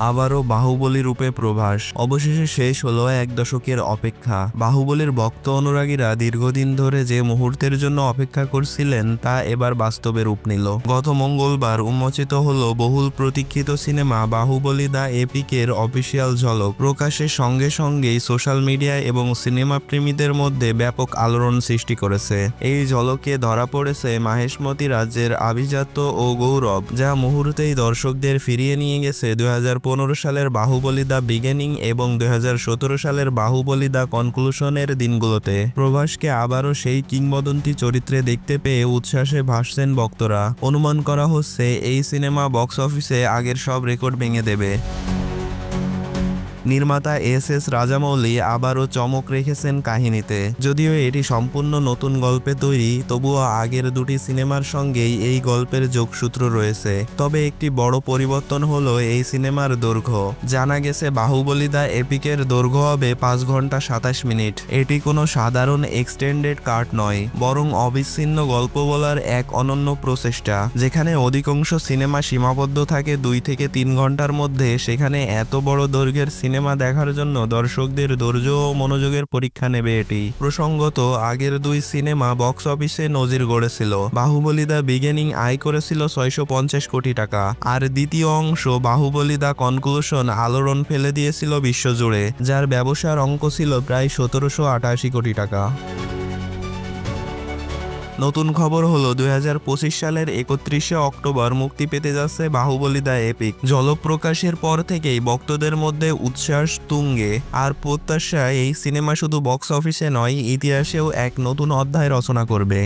আবারও বাহুবলী রূপে প্রভাস। অবশেষে শেষ হলো এক দশকের অপেক্ষা। বাহুবলীর ভক্ত অনুরাগীরা দীর্ঘদিন ধরে যে মুহূর্তের জন্য অপেক্ষা করছিলেন তা এবার বাস্তবে রূপ নিল। গত মঙ্গলবার উন্মোচিত হলো বহুল প্রতীক্ষিত সিনেমা বাহুবলী দ্য এপিকের অফিসিয়াল ঝলক। প্রকাশের সঙ্গে সঙ্গেই সোশ্যাল মিডিয়া এবং সিনেমা প্রেমীদের মধ্যে ব্যাপক আলোড়ন সৃষ্টি করেছে। এই ঝলকে ধরা পড়েছে মাহেশমতি রাজ্যের আভিজাত্য ও গৌরব, যা মুহূর্তেই দর্শকদের ফিরিয়ে নিয়ে গেছে 2015 সালের বাহুবলী দ্য বিগিনিং এবং 2017 সালের বাহুবলী দ্য কনক্লুশনের দিনগুলোতে। প্রভাসকে আবারও সেই কিংবদন্তি চরিত্রে দেখতে পেয়ে উচ্ছ্বাসে ভাসছেন ভক্তরা। অনুমান করা হচ্ছে এই সিনেমা বক্স অফিসে আগের সব রেকর্ড ভেঙে দেবে। নির্মাতা এস রাজামৌলি আবারও চমক রেখেছেন কাহিনীতে। যদিও এটি সম্পূর্ণ নতুন গল্পে তৈরি, তবুও আগের দুটি সিনেমার সঙ্গেই এই গল্পের যোগসূত্র রয়েছে। তবে একটি বড় পরিবর্তন হলো এই সিনেমার দৈর্ঘ্য। জানা গেছে বাহুবলী দ্য এপিকের দৈর্ঘ্য হবে 5 ঘন্টা 27 মিনিট। এটি কোনো সাধারণ এক্সটেন্ডেড কাট নয়, বরং অবিচ্ছিন্ন গল্প বলার এক অনন্য প্রচেষ্টা। যেখানে অধিকাংশ সিনেমা সীমাবদ্ধ থাকে 2 থেকে 3 ঘন্টার মধ্যে, সেখানে এত বড় দৈর্ঘ্যের সিনেমা দেখার জন্য দর্শকদের ধৈর্য ও মনোযোগের পরীক্ষা নেবে এটি। প্রসঙ্গত, আগের দুই সিনেমা বক্স অফিসে নজির গড়েছিল। বাহুবলী দ্য বিগিনিং আয় করেছিল 650 কোটি টাকা, আর দ্বিতীয় অংশ বাহুবলী দ্য কনক্লুশন আলোড়ন ফেলে দিয়েছিল বিশ্বজুড়ে, যার ব্যবসার অঙ্ক ছিল প্রায় 1788 কোটি টাকা। নতুন খবর হলো 2025 সালের 31শে অক্টোবর মুক্তি পেতে যাচ্ছে বাহুবলী দ্য এপিক। ঝলক প্রকাশের পর থেকেই ভক্তদের মধ্যে উচ্ছ্বাস তুঙ্গে, আর প্রত্যাশা এই সিনেমা শুধু বক্স অফিসে নয়, ইতিহাসেও এক নতুন অধ্যায় রচনা করবে।